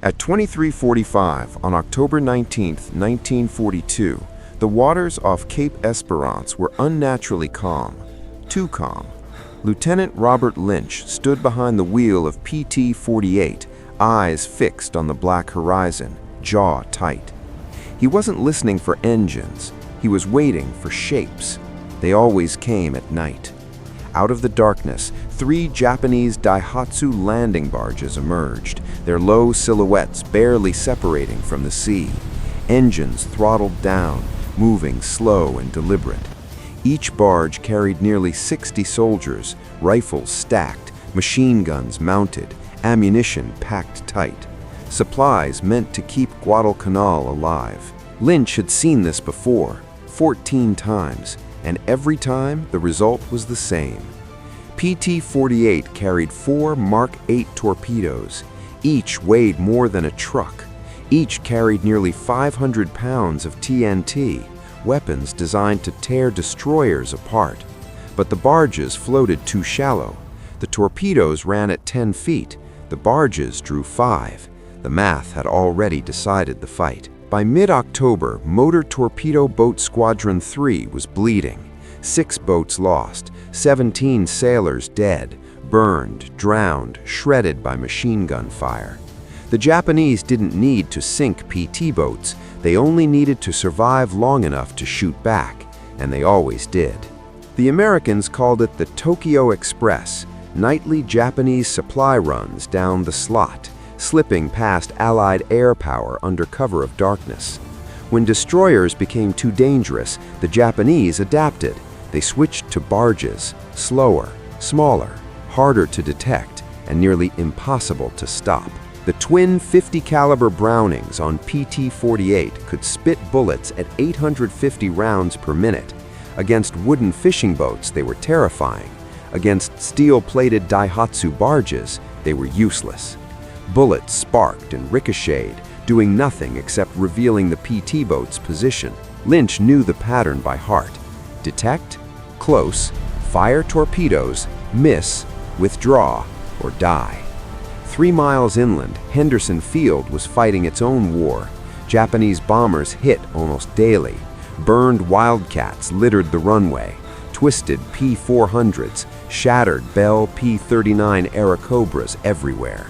At 23:45 on October 19, 1942, the waters off Cape Esperance were unnaturally calm, too calm. Lieutenant Robert Lynch stood behind the wheel of PT-48, eyes fixed on the black horizon, jaw tight. He wasn't listening for engines, he was waiting for shapes. They always came at night. Out of the darkness, 3 Japanese Daihatsu landing barges emerged, their low silhouettes barely separating from the sea. Engines throttled down, moving slow and deliberate. Each barge carried nearly 60 soldiers, rifles stacked, machine guns mounted, ammunition packed tight. Supplies meant to keep Guadalcanal alive. Lynch had seen this before, 14 times, and every time the result was the same. PT-48 carried 4 Mark 8 torpedoes. Each weighed more than a truck. Each carried nearly 500 pounds of TNT, weapons designed to tear destroyers apart. But the barges floated too shallow. The torpedoes ran at 10 feet. The barges drew 5. The math had already decided the fight. By mid-October, Motor Torpedo Boat Squadron 3 was bleeding. 6 boats lost, 17 sailors dead, burned, drowned, shredded by machine gun fire. The Japanese didn't need to sink PT boats, they only needed to survive long enough to shoot back, and they always did. The Americans called it the Tokyo Express, nightly Japanese supply runs down the slot, slipping past Allied air power under cover of darkness. When destroyers became too dangerous, the Japanese adapted. They switched to barges, slower, smaller, harder to detect, and nearly impossible to stop. The twin 50 caliber Brownings on PT-48 could spit bullets at 850 rounds per minute. Against wooden fishing boats, they were terrifying. Against steel-plated Daihatsu barges, they were useless. Bullets sparked and ricocheted, doing nothing except revealing the PT boat's position. Lynch knew the pattern by heart. Detect, close, fire torpedoes, miss, withdraw, or die. 3 miles inland, Henderson Field was fighting its own war. Japanese bombers hit almost daily. Burned Wildcats littered the runway. Twisted P-400s, shattered Bell P-39 Airacobras everywhere.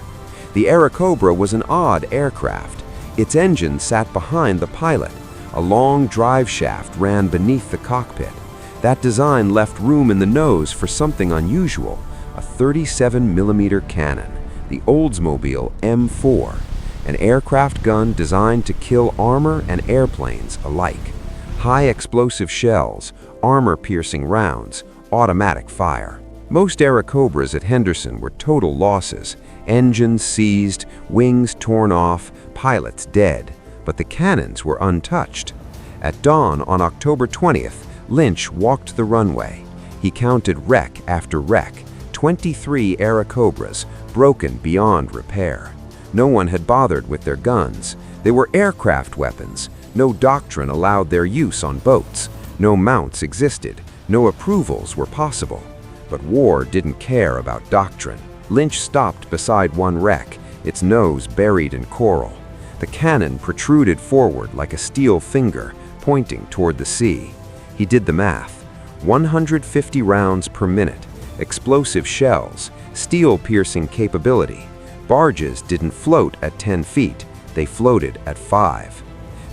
The Airacobra was an odd aircraft. Its engine sat behind the pilot. A long drive shaft ran beneath the cockpit. That design left room in the nose for something unusual, a 37mm cannon, the Oldsmobile M4, an aircraft gun designed to kill armor and airplanes alike. High explosive shells, armor-piercing rounds, automatic fire. Most Airacobras at Henderson were total losses. Engines seized, wings torn off, pilots dead, but the cannons were untouched. At dawn on October 20th, Lynch walked the runway. He counted wreck after wreck, 23 Airacobras, broken beyond repair. No one had bothered with their guns. They were aircraft weapons. No doctrine allowed their use on boats. No mounts existed. No approvals were possible. But war didn't care about doctrine. Lynch stopped beside one wreck, its nose buried in coral. The cannon protruded forward like a steel finger, pointing toward the sea. He did the math. 150 rounds per minute, explosive shells, steel-piercing capability. Barges didn't float at 10 feet, they floated at 5.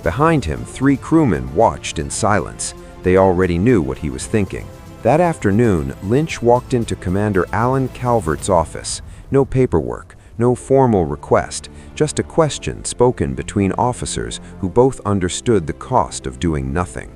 Behind him, 3 crewmen watched in silence. They already knew what he was thinking. That afternoon, Lynch walked into Commander Alan Calvert's office. No paperwork, no formal request, just a question spoken between officers who both understood the cost of doing nothing.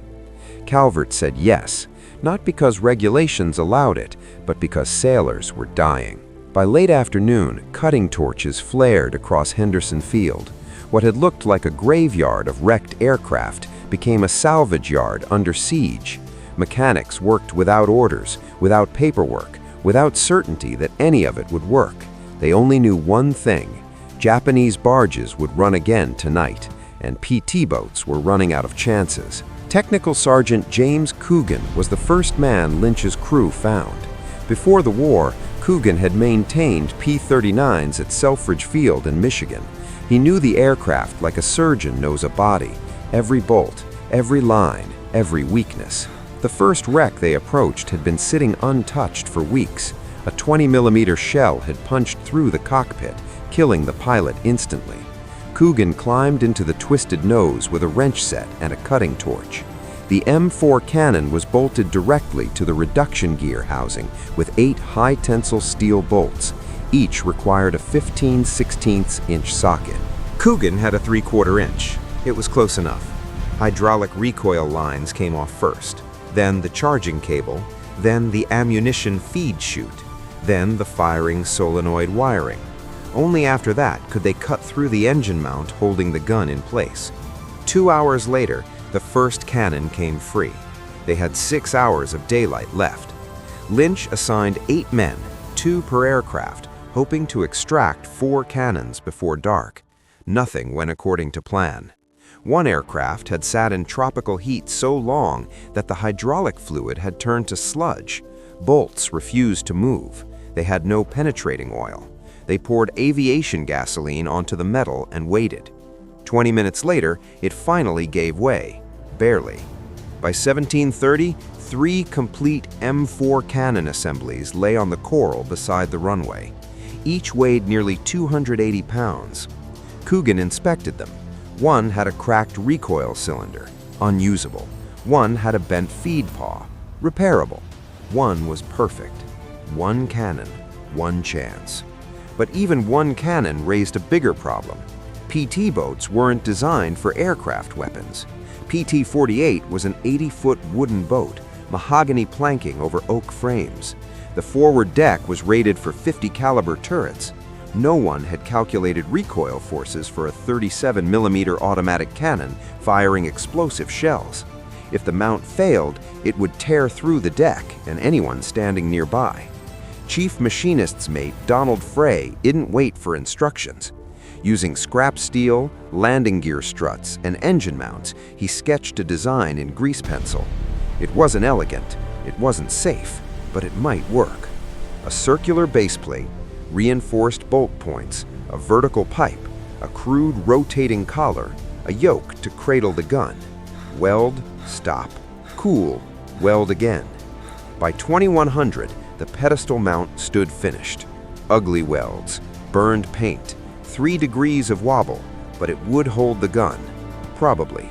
Calvert said yes, not because regulations allowed it, but because sailors were dying. By late afternoon, cutting torches flared across Henderson Field. What had looked like a graveyard of wrecked aircraft became a salvage yard under siege. Mechanics worked without orders, without paperwork, without certainty that any of it would work. They only knew one thing: Japanese barges would run again tonight, and PT boats were running out of chances. Technical Sergeant James Coogan was the first man Lynch's crew found. Before the war, Coogan had maintained P-39s at Selfridge Field in Michigan. He knew the aircraft like a surgeon knows a body, every bolt, every line, every weakness. The first wreck they approached had been sitting untouched for weeks. A 20mm shell had punched through the cockpit, killing the pilot instantly. Coogan climbed into the twisted nose with a wrench set and a cutting torch. The M4 cannon was bolted directly to the reduction gear housing with 8 high-tensile steel bolts. Each required a 15/16" socket. Coogan had a 3/4 inch. It was close enough. Hydraulic recoil lines came off first, then the charging cable, then the ammunition feed chute, then the firing solenoid wiring. Only after that could they cut through the engine mount holding the gun in place. 2 hours later, the first cannon came free. They had 6 hours of daylight left. Lynch assigned 8 men, 2 per aircraft, hoping to extract 4 cannons before dark. Nothing went according to plan. One aircraft had sat in tropical heat so long that the hydraulic fluid had turned to sludge. Bolts refused to move. They had no penetrating oil. They poured aviation gasoline onto the metal and waited. 20 minutes later, it finally gave way. Barely. By 1730, 3 complete M4 cannon assemblies lay on the coral beside the runway. Each weighed nearly 280 pounds. Coogan inspected them. One had a cracked recoil cylinder, unusable. One had a bent feed paw, repairable. One was perfect. 1 cannon, 1 chance. But even 1 cannon raised a bigger problem. PT boats weren't designed for aircraft weapons. PT-48 was an 80-foot wooden boat, mahogany planking over oak frames. The forward deck was rated for 50 caliber turrets. No one had calculated recoil forces for a 37mm automatic cannon firing explosive shells. If the mount failed, it would tear through the deck and anyone standing nearby. Chief Machinist's mate Donald Frey didn't wait for instructions. Using scrap steel, landing gear struts, and engine mounts, he sketched a design in grease pencil. It wasn't elegant, it wasn't safe, but it might work. A circular baseplate, reinforced bolt points, a vertical pipe, a crude rotating collar, a yoke to cradle the gun. Weld, stop, cool, weld again. By 2100, the pedestal mount stood finished. Ugly welds, burned paint, 3 degrees of wobble, but it would hold the gun. Probably.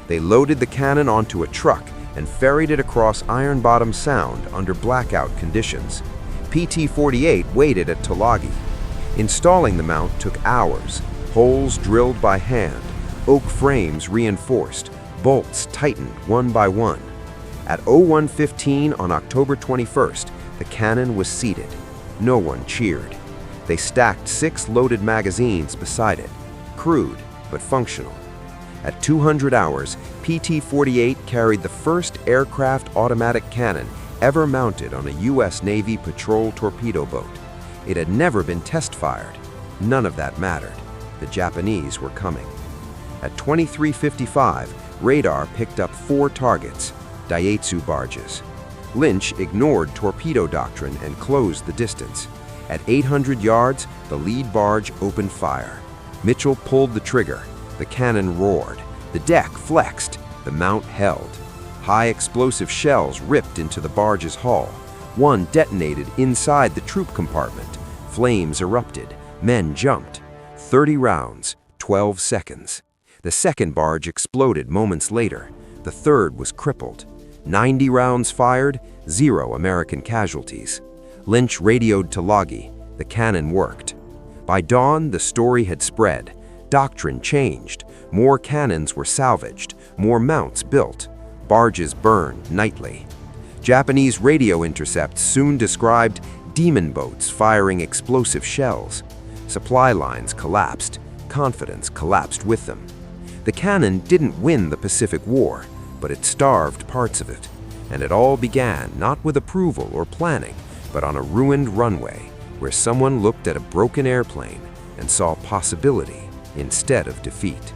They loaded the cannon onto a truck and ferried it across Iron Bottom Sound under blackout conditions. PT-48 waited at Tulagi. Installing the mount took hours, holes drilled by hand, oak frames reinforced, bolts tightened one by one. At 01:15 on October 21st, the cannon was seated. No one cheered. They stacked 6 loaded magazines beside it, crude but functional. At 200 hours, PT-48 carried the first aircraft automatic cannon ever mounted on a U.S. Navy patrol torpedo boat. It had never been test-fired. None of that mattered. The Japanese were coming. At 23:55, radar picked up 4 targets, Daihatsu barges. Lynch ignored torpedo doctrine and closed the distance. At 800 yards, the lead barge opened fire. Mitchell pulled the trigger. The cannon roared. The deck flexed. The mount held. High explosive shells ripped into the barge's hull. One detonated inside the troop compartment. Flames erupted. Men jumped. 30 rounds, 12 seconds. The second barge exploded moments later. The third was crippled. 90 rounds fired, 0 American casualties. Lynch radioed Tulagi. The cannon worked. By dawn, the story had spread. Doctrine changed. More cannons were salvaged. More mounts built. Barges burned nightly. Japanese radio intercepts soon described demon boats firing explosive shells. Supply lines collapsed. Confidence collapsed with them. The cannon didn't win the Pacific War, but it starved parts of it. And it all began not with approval or planning, but on a ruined runway where someone looked at a broken airplane and saw possibility instead of defeat.